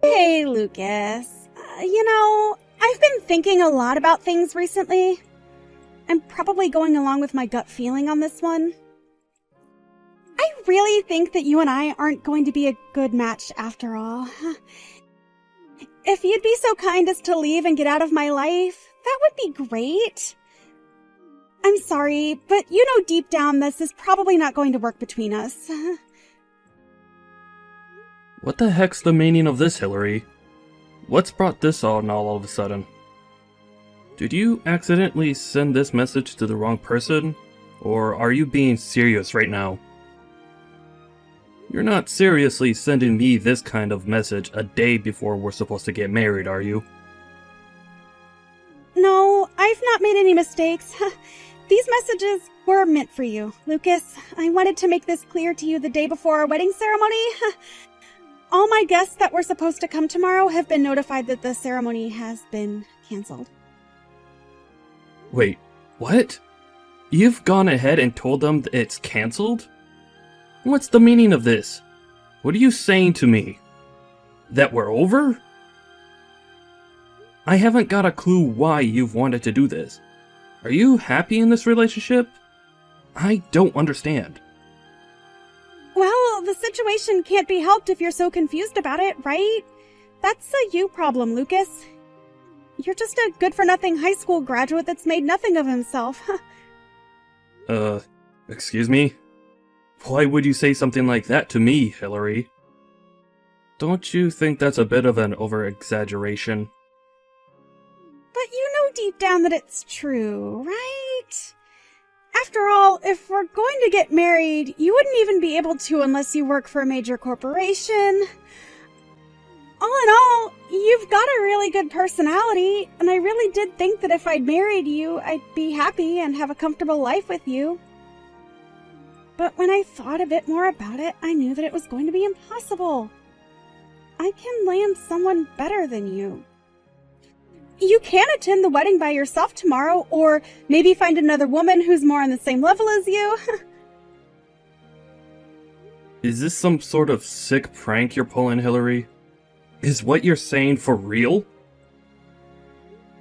Hey, Lucas. I've been thinking a lot about things recently. I'm probably going along with my gut feeling on this one. I really think that you and I aren't going to be a good match after all. If you'd be so kind as to leave and get out of my life, that would be great. I'm sorry, but you know deep down this is probably not going to work between us. What the heck's the meaning of this, Hillary? What's brought this on all of a sudden? Did you accidentally send this message to the wrong person? Or are you being serious right now? You're not seriously sending me this kind of message a day before we're supposed to get married, are you? No, I've not made any mistakes. These messages were meant for you, Lucas. I wanted to make this clear to you the day before our wedding ceremony. All my guests that were supposed to come tomorrow have been notified that the ceremony has been canceled. Wait, what? You've gone ahead and told them that it's canceled? What's the meaning of this? What are you saying to me? That we're over? I haven't got a clue why you've wanted to do this. Are you happy in this relationship? I don't understand. Well, the situation can't be helped if you're so confused about it, right? That's a you problem, Lucas. You're just a good-for-nothing high school graduate that's made nothing of himself. Excuse me? Why would you say something like that to me, Hillary? Don't you think that's a bit of an over-exaggeration? But you know deep down that it's true, right? After all, if we're going to get married, you wouldn't even be able to unless you work for a major corporation. All in all, you've got a really good personality, and I really did think that if I'd married you, I'd be happy and have a comfortable life with you. But when I thought a bit more about it, I knew that it was going to be impossible. I can land someone better than you. You can attend the wedding by yourself tomorrow, or maybe find another woman who's more on the same level as you. Is this some sort of sick prank you're pulling, Hillary? Is what you're saying for real?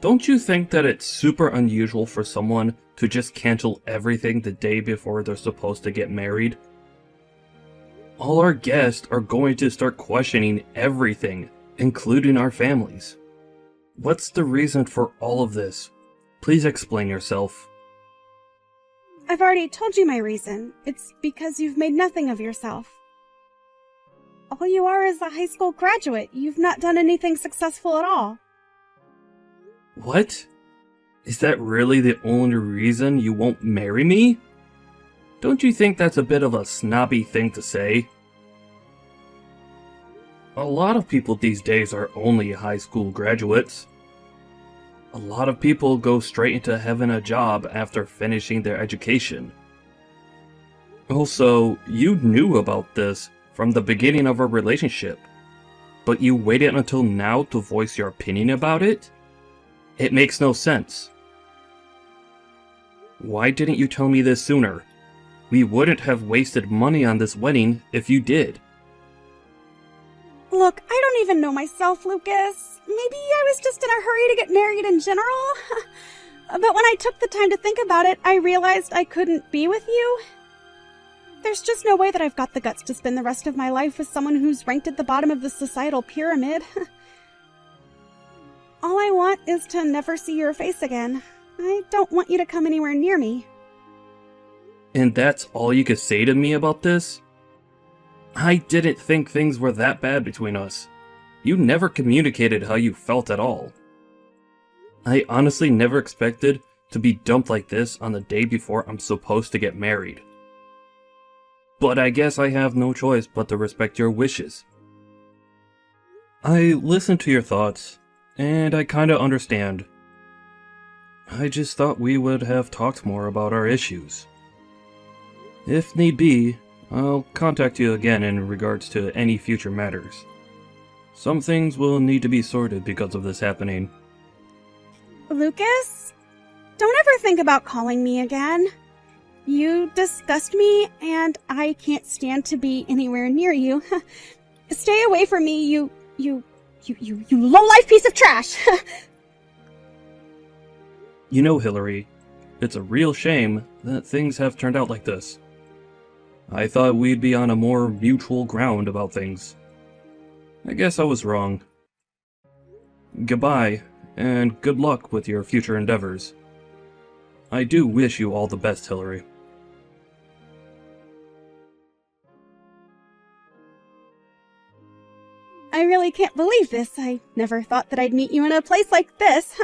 Don't you think that it's super unusual for someone to just cancel everything the day before they're supposed to get married? All our guests are going to start questioning everything, including our families. What's the reason for all of this? Please explain yourself. I've already told you my reason. It's because you've made nothing of yourself. All you are is a high school graduate. You've not done anything successful at all. What? Is that really the only reason you won't marry me? Don't you think that's a bit of a snobby thing to say? A lot of people these days are only high school graduates. A lot of people go straight into having a job after finishing their education. Also, you knew about this from the beginning of our relationship, but you waited until now to voice your opinion about it? It makes no sense. Why didn't you tell me this sooner? We wouldn't have wasted money on this wedding if you did. Look, I don't even know myself, Lucas. Maybe I was just in a hurry to get married in general. But when I took the time to think about it, I realized I couldn't be with you. There's just no way that I've got the guts to spend the rest of my life with someone who's ranked at the bottom of the societal pyramid. All I want is to never see your face again. I don't want you to come anywhere near me. And that's all you could say to me about this? I didn't think things were that bad between us. You never communicated how you felt at all. I honestly never expected to be dumped like this on the day before I'm supposed to get married. But I guess I have no choice but to respect your wishes. I listened to your thoughts, and I kinda understand. I just thought we would have talked more about our issues. If need be, I'll contact you again in regards to any future matters. Some things will need to be sorted because of this happening. Lucas, don't ever think about calling me again. You disgust me, and I can't stand to be anywhere near you. Stay away from me, you You low-life piece of trash! You know, Hillary, it's a real shame that things have turned out like this. I thought we'd be on a more mutual ground about things. I guess I was wrong. Goodbye, and good luck with your future endeavors. I do wish you all the best, Hillary. I really can't believe this. I never thought that I'd meet you in a place like this.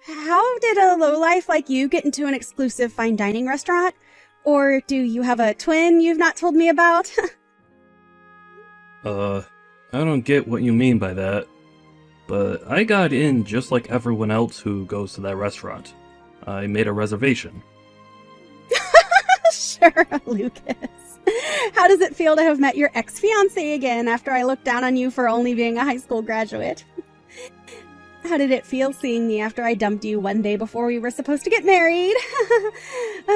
How did a lowlife like you get into an exclusive fine dining restaurant? Or do you have a twin you've not told me about? I don't get what you mean by that. But I got in just like everyone else who goes to that restaurant. I made a reservation. Sure, Lucas. How does it feel to have met your ex-fiancé again after I looked down on you for only being a high school graduate? How did it feel seeing me after I dumped you one day before we were supposed to get married?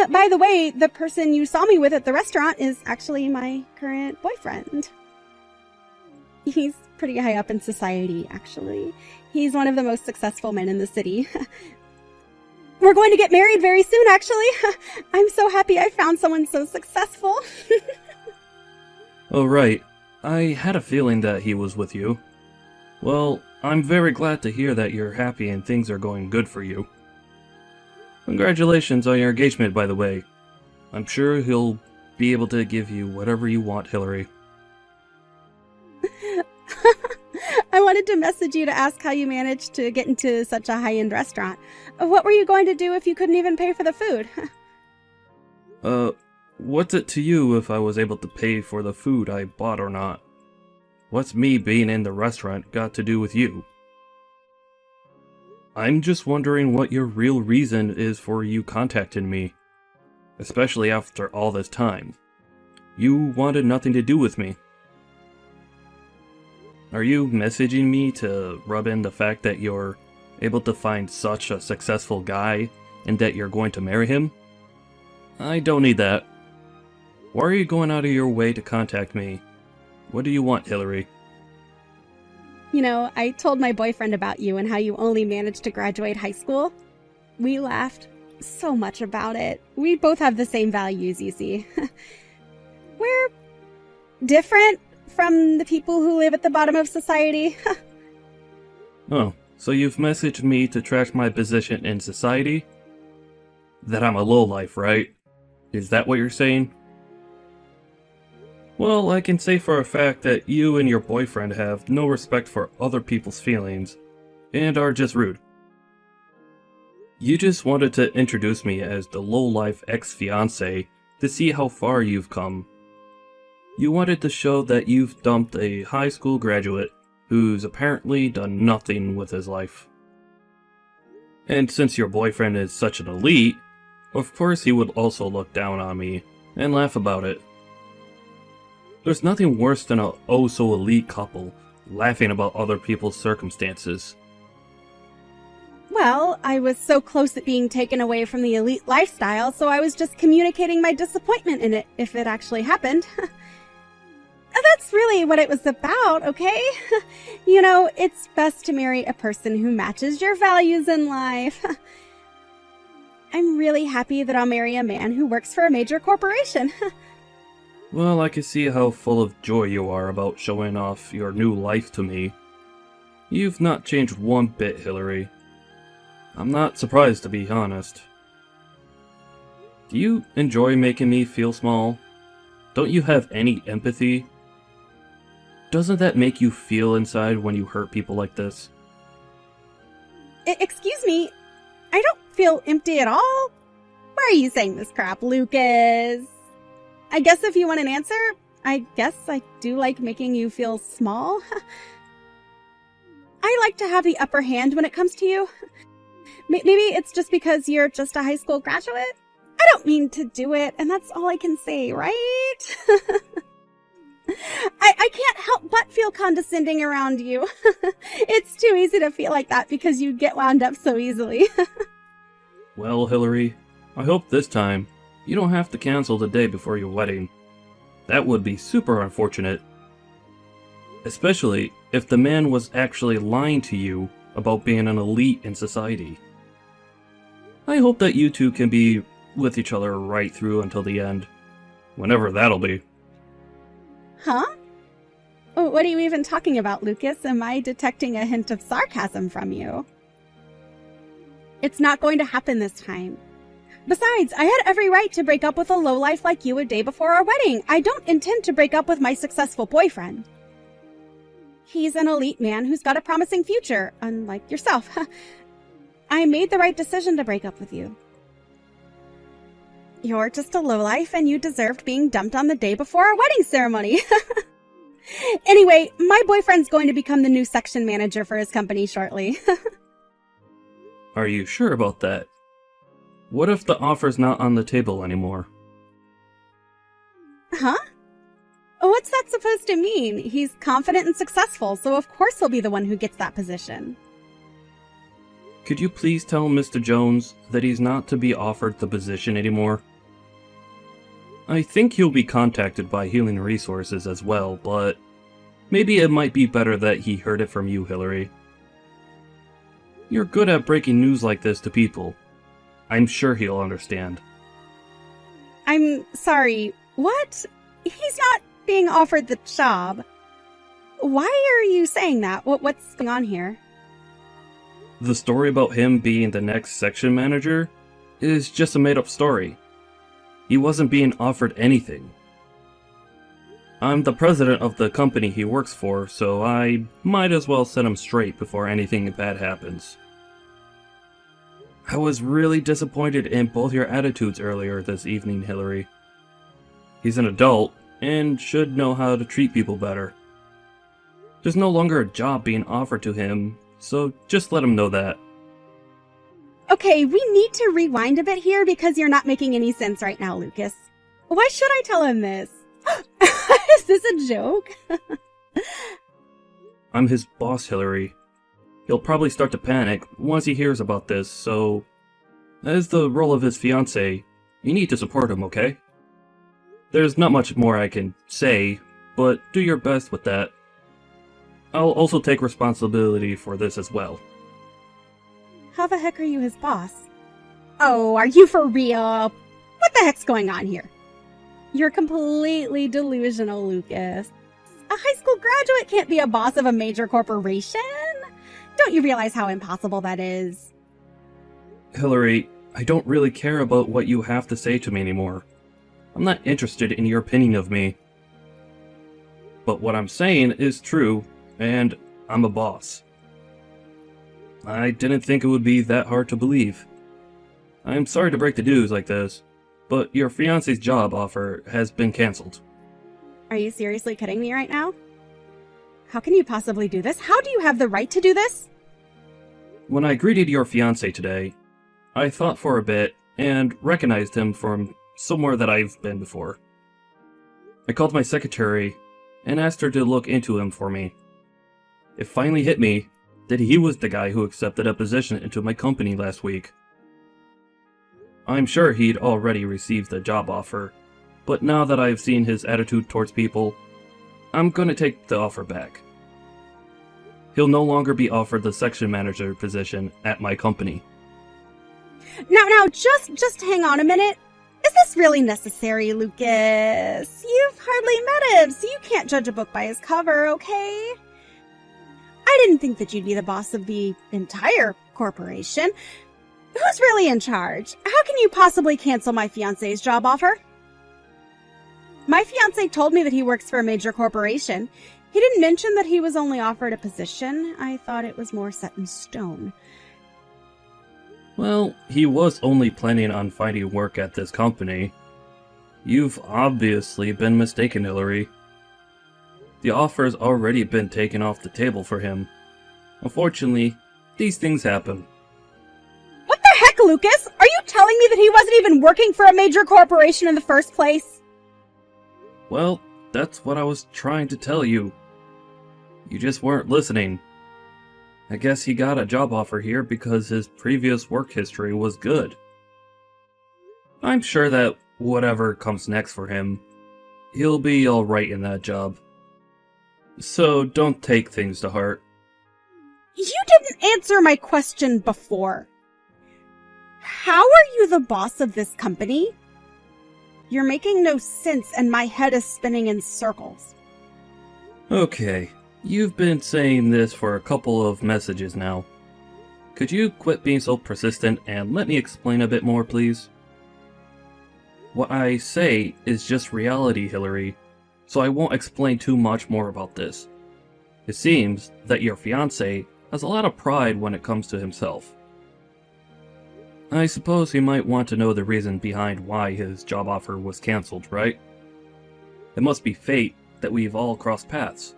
By the way, the person you saw me with at the restaurant is actually my current boyfriend. He's pretty high up in society, actually. He's one of the most successful men in the city. We're going to get married very soon, actually. I'm so happy I found someone so successful. Oh, right. I had a feeling that he was with you. Well, I'm very glad to hear that you're happy and things are going good for you. Congratulations on your engagement, by the way. I'm sure he'll be able to give you whatever you want, Hillary. I wanted to message you to ask how you managed to get into such a high-end restaurant. What were you going to do if you couldn't even pay for the food? What's it to you if I was able to pay for the food I bought or not? What's me being in the restaurant got to do with you? I'm just wondering what your real reason is for you contacting me. Especially after all this time. You wanted nothing to do with me. Are you messaging me to rub in the fact that you're able to find such a successful guy and that you're going to marry him? I don't need that. Why are you going out of your way to contact me? What do you want, Hillary? You know, I told my boyfriend about you and how you only managed to graduate high school. We laughed so much about it. We both have the same values, you see. We're different from the people who live at the bottom of society. Oh, so you've messaged me to trash my position in society? That I'm a lowlife, right? Is that what you're saying? Well, I can say for a fact that you and your boyfriend have no respect for other people's feelings, and are just rude. You just wanted to introduce me as the lowlife ex-fiancé to see how far you've come. You wanted to show that you've dumped a high school graduate who's apparently done nothing with his life. And since your boyfriend is such an elite, of course he would also look down on me and laugh about it. There's nothing worse than a oh-so-elite couple laughing about other people's circumstances. Well, I was so close at being taken away from the elite lifestyle, so I was just communicating my disappointment in it, if it actually happened. That's really what it was about, okay? You know, it's best to marry a person who matches your values in life. I'm really happy that I'll marry a man who works for a major corporation. Well, I can see how full of joy you are about showing off your new life to me. You've not changed one bit, Hillary. I'm not surprised, to be honest. Do you enjoy making me feel small? Don't you have any empathy? Doesn't that make you feel inside when you hurt people like this? Excuse me, I don't feel empty at all. Why are you saying this crap, Lucas? I guess if you want an answer, I guess I do like making you feel small. I like to have the upper hand when it comes to you. Maybe it's just because you're just a high school graduate? I don't mean to do it, and that's all I can say, right? I can't help but feel condescending around you. It's too easy to feel like that because you get wound up so easily. Well, Hillary, I hope this time you don't have to cancel the day before your wedding. That would be super unfortunate. especially if the man was actually lying to you about being an elite in society. I hope that you two can be with each other right through until the end, whenever that'll be. Huh? Oh, what are you even talking about, Lucas? Am I detecting a hint of sarcasm from you? It's not going to happen this time. Besides, I had every right to break up with a lowlife like you a day before our wedding. I don't intend to break up with my successful boyfriend. He's an elite man who's got a promising future, unlike yourself. I made the right decision to break up with you. You're just a lowlife and you deserved being dumped on the day before our wedding ceremony. Anyway, my boyfriend's going to become the new section manager for his company shortly. Are you sure about that? What if the offer's not on the table anymore? Huh? What's that supposed to mean? He's confident and successful, so of course he'll be the one who gets that position. Could you please tell Mr. Jones that he's not to be offered the position anymore? I think he'll be contacted by Healing Resources as well, but maybe it might be better that he heard it from you, Hillary. You're good at breaking news like this to people. I'm sure he'll understand. I'm sorry, what? He's not being offered the job. Why are you saying that? What's going on here? The story about him being the next section manager is just a made-up story. He wasn't being offered anything. I'm the president of the company he works for, so I might as well set him straight before anything bad happens. I was really disappointed in both your attitudes earlier this evening, Hillary. He's an adult and should know how to treat people better. There's no longer a job being offered to him, so just let him know that. Okay, we need to rewind a bit here because you're not making any sense right now, Lucas. Why should I tell him this? Is this a joke? I'm his boss, Hillary. He'll probably start to panic once he hears about this, so as the role of his fiancé, you need to support him, okay? There's not much more I can say, but do your best with that. I'll also take responsibility for this as well. How the heck are you his boss? Oh, are you for real? What the heck's going on here? You're completely delusional, Lucas. A high school graduate can't be a boss of a major corporation. Don't you realize how impossible that is? Hillary, I don't really care about what you have to say to me anymore. I'm not interested in your opinion of me. But what I'm saying is true, and I'm a boss. I didn't think it would be that hard to believe. I'm sorry to break the news like this, but your fiancé's job offer has been cancelled. Are you seriously kidding me right now? How can you possibly do this? How do you have the right to do this? When I greeted your fiancé today, I thought for a bit and recognized him from somewhere that I've been before. I called my secretary and asked her to look into him for me. It finally hit me that he was the guy who accepted a position into my company last week. I'm sure he'd already received the job offer, but now that I've seen his attitude towards people, I'm gonna take the offer back. He'll no longer be offered the section manager position at my company. Now, just hang on a minute. Is this really necessary, Lucas? You've hardly met him, so you can't judge a book by his cover, okay? I didn't think that you'd be the boss of the entire corporation. Who's really in charge? How can you possibly cancel my fiancé's job offer? My fiancé told me that he works for a major corporation. He didn't mention that he was only offered a position. I thought it was more set in stone. Well, he was only planning on finding work at this company. You've obviously been mistaken, Hillary. The offer's already been taken off the table for him. Unfortunately, these things happen. What the heck, Lucas? Are you telling me that he wasn't even working for a major corporation in the first place? Well, that's what I was trying to tell you. You just weren't listening. I guess he got a job offer here because his previous work history was good. I'm sure that whatever comes next for him, he'll be alright in that job. So don't take things to heart. You didn't answer my question before. How are you the boss of this company? You're making no sense and my head is spinning in circles. Okay, you've been saying this for a couple of messages now. Could you quit being so persistent and let me explain a bit more, please? What I say is just reality, Hillary, so I won't explain too much more about this. It seems that your fiancé has a lot of pride when it comes to himself. I suppose he might want to know the reason behind why his job offer was cancelled, right? It must be fate that we've all crossed paths.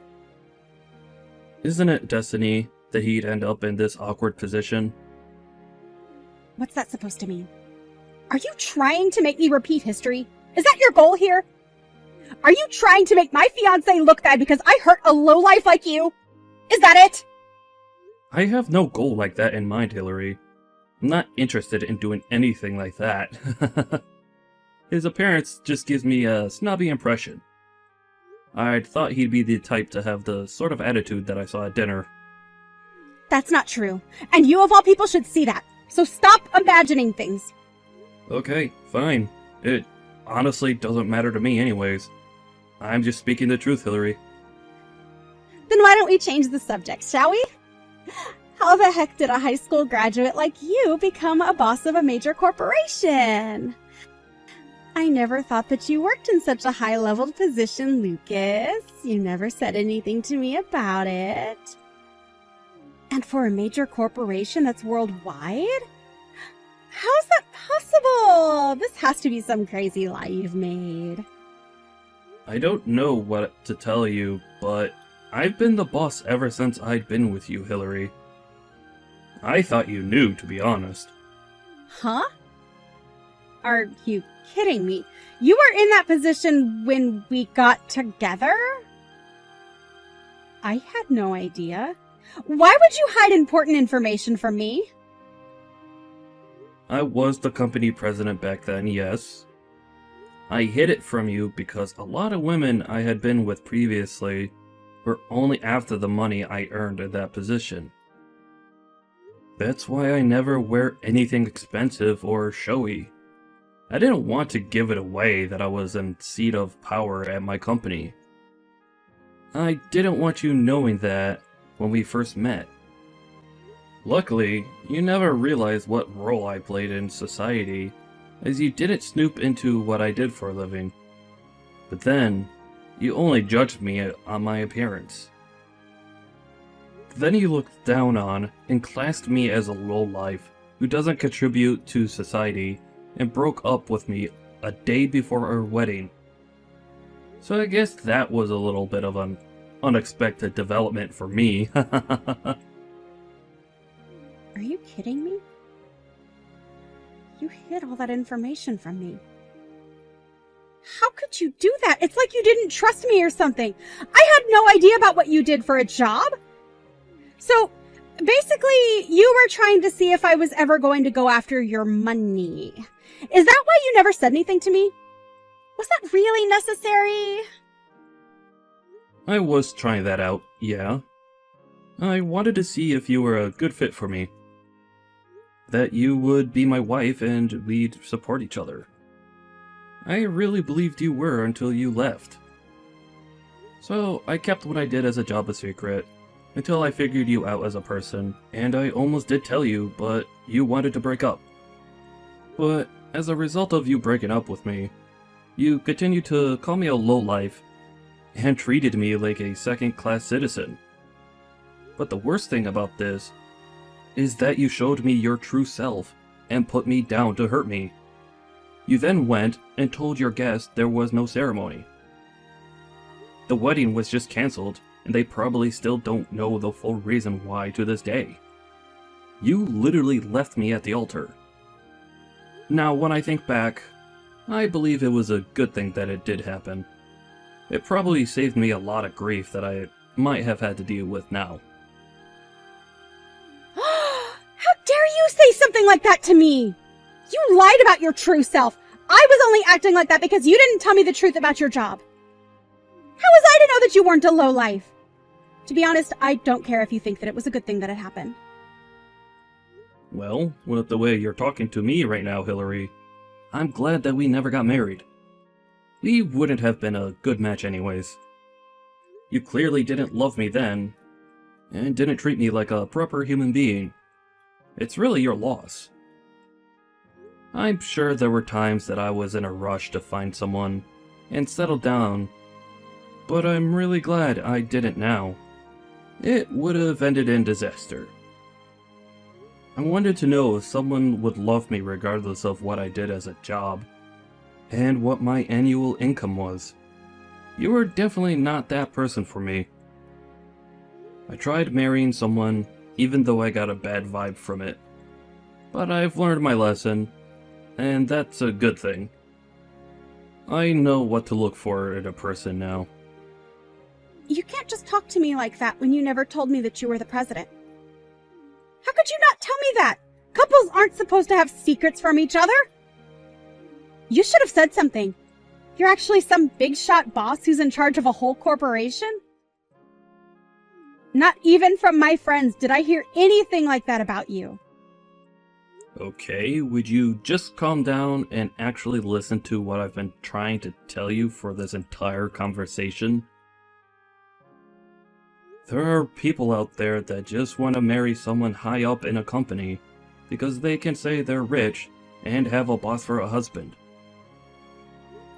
Isn't it destiny that he'd end up in this awkward position? What's that supposed to mean? Are you trying to make me repeat history? Is that your goal here? Are you trying to make my fiancé look bad because I hurt a lowlife like you? Is that it? I have no goal like that in mind, Hillary. I'm not interested in doing anything like that. His appearance just gives me a snobby impression. I'd thought he'd be the type to have the sort of attitude that I saw at dinner. That's not true. And you of all people should see that. So stop imagining things. Okay, fine. It honestly doesn't matter to me anyways. I'm just speaking the truth, Hillary. Then why don't we change the subject, shall we? How the heck did a high school graduate like you become a boss of a major corporation? I never thought that you worked in such a high-level position, Lucas. You never said anything to me about it. And for a major corporation that's worldwide? How's that possible? This has to be some crazy lie you've made. I don't know what to tell you, but I've been the boss ever since I'd been with you, Hillary. I thought you knew, to be honest. Huh? Are you kidding me? You were in that position when we got together? I had no idea. Why would you hide important information from me? I was the company president back then, yes. I hid it from you because a lot of women I had been with previously were only after the money I earned in that position. That's why I never wear anything expensive or showy. I didn't want to give it away that I was in seat of power at my company. I didn't want you knowing that when we first met. Luckily, you never realized what role I played in society, as you didn't snoop into what I did for a living. But then, you only judged me on my appearance. Then you looked down on and classed me as a lowlife who doesn't contribute to society and broke up with me a day before our wedding. So I guess that was a little bit of an unexpected development for me. Are you kidding me? You hid all that information from me. How could you do that? It's like you didn't trust me or something. I had no idea about what you did for a job. So, basically, you were trying to see if I was ever going to go after your money. Is that why you never said anything to me? Was that really necessary? I was trying that out, yeah. I wanted to see if you were a good fit for me. That you would be my wife and we'd support each other. I really believed you were until you left. So I kept what I did as a job a secret, until I figured you out as a person, and I almost did tell you, but you wanted to break up. But as a result of you breaking up with me, you continued to call me a lowlife, and treated me like a second-class citizen. But the worst thing about this is that you showed me your true self and put me down to hurt me. You then went and told your guests there was no ceremony. The wedding was just cancelled, and they probably still don't know the full reason why to this day. You literally left me at the altar. Now, when I think back, I believe it was a good thing that it did happen. It probably saved me a lot of grief that I might have had to deal with now. How dare you say something like that to me? You lied about your true self. I was only acting like that because you didn't tell me the truth about your job. How was I to know that you weren't a lowlife? To be honest, I don't care if you think that it was a good thing that it happened. Well, with the way you're talking to me right now, Hillary, I'm glad that we never got married. We wouldn't have been a good match anyways. You clearly didn't love me then, and didn't treat me like a proper human being. It's really your loss. I'm sure there were times that I was in a rush to find someone and settle down, but I'm really glad I didn't now. It would have ended in disaster. I wanted to know if someone would love me regardless of what I did as a job, and what my annual income was. You were definitely not that person for me. I tried marrying someone, even though I got a bad vibe from it. But I've learned my lesson, and that's a good thing. I know what to look for in a person now. You can't just talk to me like that when you never told me that you were the president. How could you not tell me that? Couples aren't supposed to have secrets from each other. You should have said something. You're actually some big shot boss who's in charge of a whole corporation? Not even from my friends did I hear anything like that about you. Okay, would you just calm down and actually listen to what I've been trying to tell you for this entire conversation? There are people out there that just want to marry someone high up in a company because they can say they're rich and have a boss for a husband.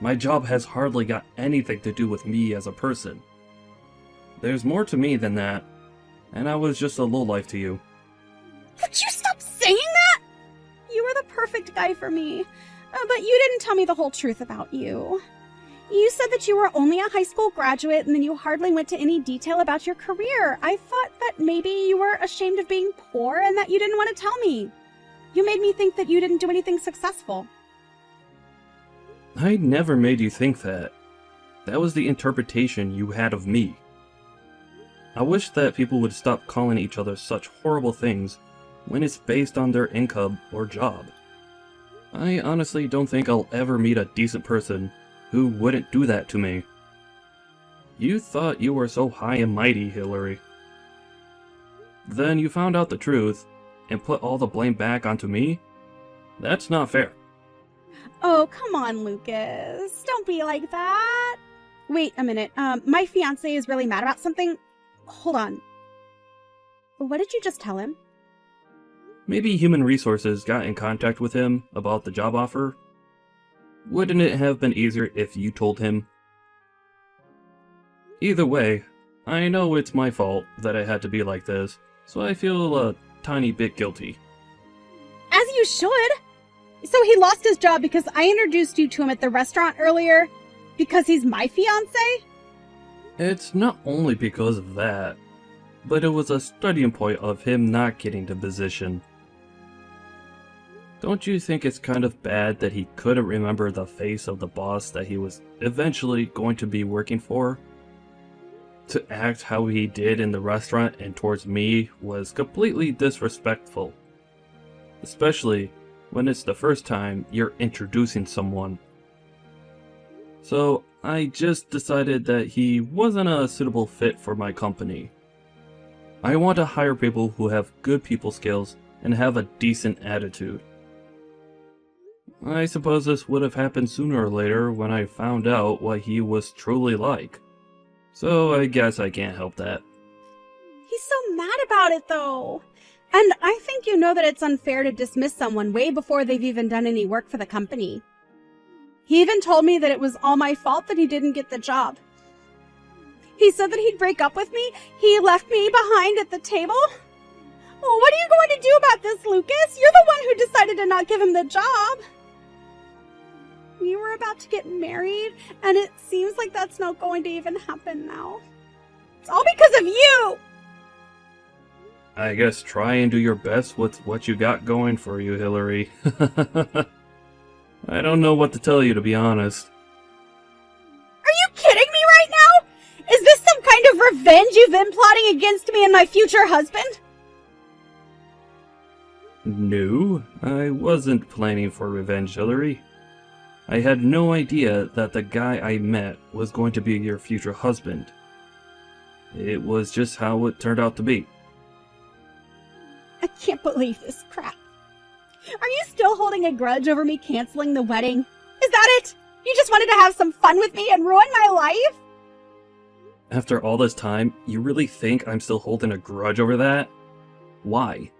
My job has hardly got anything to do with me as a person. There's more to me than that, and I was just a lowlife to you. Would you stop saying that? You were the perfect guy for me, but you didn't tell me the whole truth about you. You said that you were only a high school graduate and then you hardly went to any detail about your career. I thought that maybe you were ashamed of being poor and that you didn't want to tell me. You made me think that you didn't do anything successful. I never made you think that. That was the interpretation you had of me. I wish that people would stop calling each other such horrible things when it's based on their income or job. I honestly don't think I'll ever meet a decent person who wouldn't do that to me. You thought you were so high and mighty, Hillary. Then you found out the truth and put all the blame back onto me? That's not fair. Oh, come on, Lucas. Don't be like that. Wait a minute. My fiance is really mad about something. Hold on. What did you just tell him? Maybe Human Resources got in contact with him about the job offer. Wouldn't it have been easier if you told him? Either way, I know it's my fault that I had to be like this, so I feel a tiny bit guilty. As you should. So he lost his job because I introduced you to him at the restaurant earlier? Because he's my fiancé? It's not only because of that, but it was a starting point of him not getting the position. Don't you think it's kind of bad that he couldn't remember the face of the boss that he was eventually going to be working for? To act how he did in the restaurant and towards me was completely disrespectful. Especially when it's the first time you're introducing someone. So I just decided that he wasn't a suitable fit for my company. I want to hire people who have good people skills and have a decent attitude. I suppose this would have happened sooner or later when I found out what he was truly like. So I guess I can't help that. He's so mad about it, though. And I think you know that it's unfair to dismiss someone way before they've even done any work for the company. He even told me that it was all my fault that he didn't get the job. He said that he'd break up with me. He left me behind at the table. Well, what are you going to do about this, Lucas? You're the one who decided to not give him the job. We were about to get married, and it seems like that's not going to even happen now. It's all because of you! I guess try and do your best with what you got going for you, Hillary. I don't know what to tell you, to be honest. Are you kidding me right now? Is this some kind of revenge you've been plotting against me and my future husband? No, I wasn't planning for revenge, Hillary. I had no idea that the guy I met was going to be your future husband. It was just how it turned out to be. I can't believe this crap. Are you still holding a grudge over me canceling the wedding? Is that it? You just wanted to have some fun with me and ruin my life? After all this time, you really think I'm still holding a grudge over that? Why?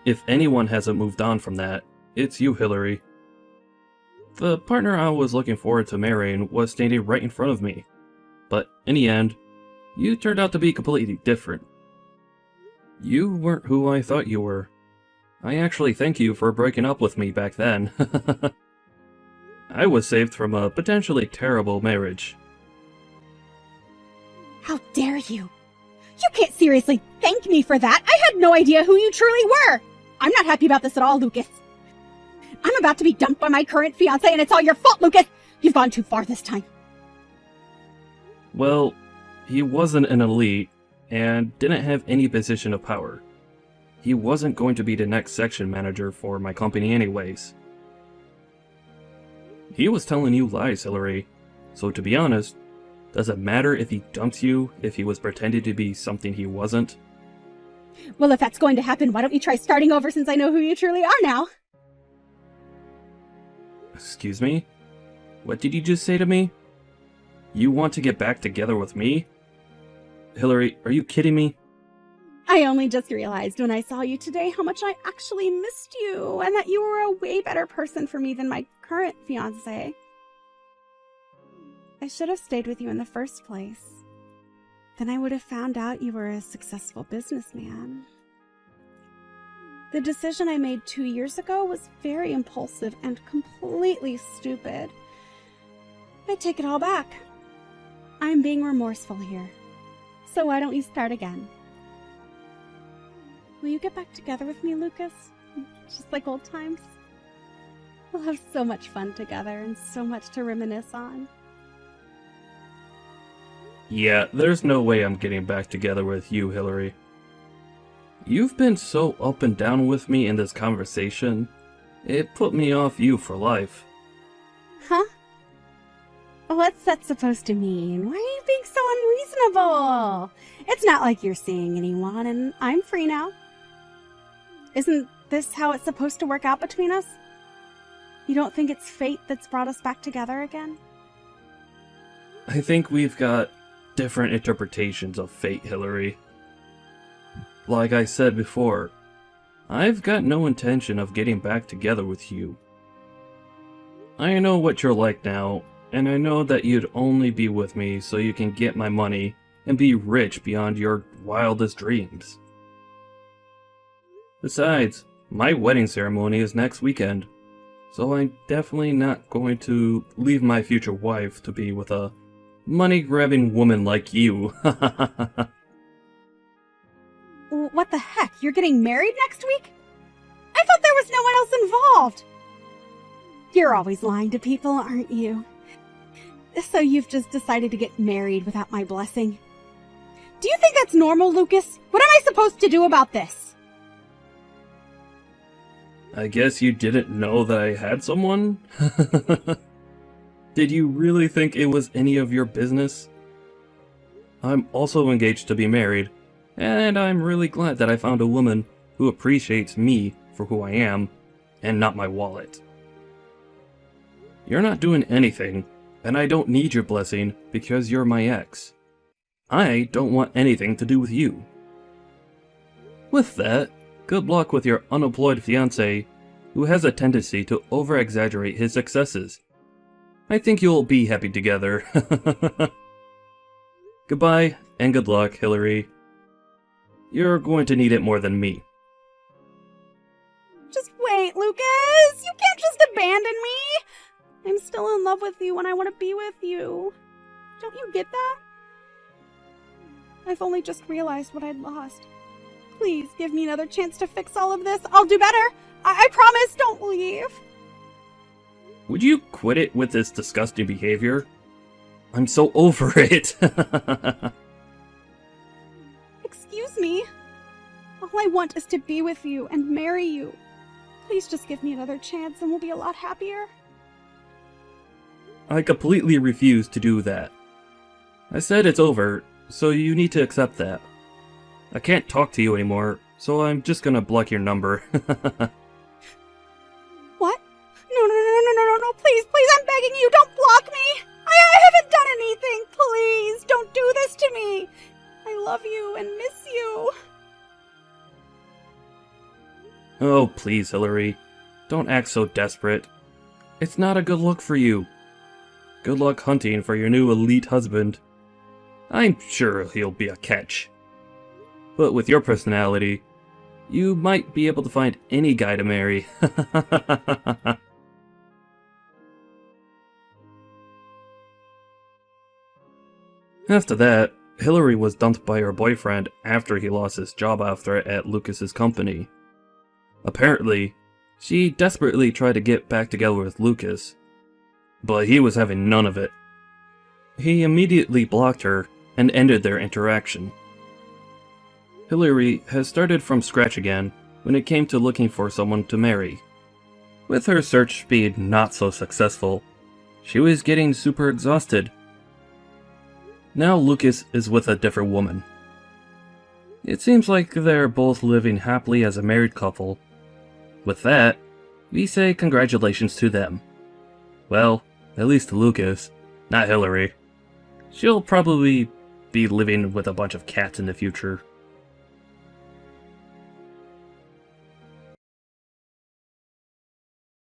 If anyone hasn't moved on from that, it's you, Hillary. The partner I was looking forward to marrying was standing right in front of me. But in the end, you turned out to be completely different. You weren't who I thought you were. I actually thank you for breaking up with me back then. I was saved from a potentially terrible marriage. How dare you? You can't seriously thank me for that. I had no idea who you truly were. I'm not happy about this at all, Lucas. I'm about to be dumped by my current fiancé, and it's all your fault, Lucas. You've gone too far this time. Well, he wasn't an elite, and didn't have any position of power. He wasn't going to be the next section manager for my company anyways. He was telling you lies, Hillary. So to be honest, does it matter if he dumped you if he was pretending to be something he wasn't? Well, if that's going to happen, why don't you try starting over since I know who you truly are now? Excuse me? What did you just say to me? You want to get back together with me? Hillary, are you kidding me? I only just realized when I saw you today how much I actually missed you, and that you were a way better person for me than my current fiancé. I should have stayed with you in the first place. Then I would have found out you were a successful businessman. The decision I made 2 years ago was very impulsive and completely stupid. I take it all back. I'm being remorseful here. So why don't you start again? Will you get back together with me, Lucas? Just like old times? We'll have so much fun together and so much to reminisce on. Yeah, there's no way I'm getting back together with you, Hillary. You've been so up and down with me in this conversation. It put me off you for life. Huh? What's that supposed to mean? Why are you being so unreasonable? It's not like you're seeing anyone, and I'm free now. Isn't this how it's supposed to work out between us? You don't think it's fate that's brought us back together again? I think we've got different interpretations of fate, Hillary. Like I said before, I've got no intention of getting back together with you. I know what you're like now, and I know that you'd only be with me so you can get my money and be rich beyond your wildest dreams. Besides, my wedding ceremony is next weekend, so I'm definitely not going to leave my future wife to be with a money-grabbing woman like you. What the heck? You're getting married next week? I thought there was no one else involved. You're always lying to people, aren't you? So you've just decided to get married without my blessing. Do you think that's normal, Lucas? What am I supposed to do about this? I guess you didn't know that I had someone? Did you really think it was any of your business? I'm also engaged to be married, and I'm really glad that I found a woman who appreciates me for who I am, and not my wallet. You're not doing anything, and I don't need your blessing because you're my ex. I don't want anything to do with you. With that, good luck with your unemployed fiancé, who has a tendency to over-exaggerate his successes. I think you'll be happy together. Goodbye, and good luck, Hillary. You're going to need it more than me. Just wait, Lucas! You can't just abandon me! I'm still in love with you and I want to be with you. Don't you get that? I've only just realized what I'd lost. Please give me another chance to fix all of this. I'll do better. I promise. Don't leave. Would you quit it with this disgusting behavior? I'm so over it. Excuse me. All I want is to be with you and marry you. Please just give me another chance and we'll be a lot happier. I completely refuse to do that. I said it's over, so you need to accept that. I can't talk to you anymore, so I'm just gonna block your number. What? No, please, I'm begging you, don't block me! I haven't done anything, please, don't do this to me! I love you and miss you. Oh, please, Hillary. Don't act so desperate. It's not a good look for you. Good luck hunting for your new elite husband. I'm sure he'll be a catch. But with your personality, you might be able to find any guy to marry. After that, Hillary was dumped by her boyfriend after he lost his job at Lucas's company. Apparently, she desperately tried to get back together with Lucas, but he was having none of it. He immediately blocked her and ended their interaction. Hillary has started from scratch again when it came to looking for someone to marry. With her search being not so successful, she was getting super exhausted. Now Lucas is with a different woman. It seems like they're both living happily as a married couple. With that, we say congratulations to them. Well, at least to Lucas, not Hillary. She'll probably be living with a bunch of cats in the future.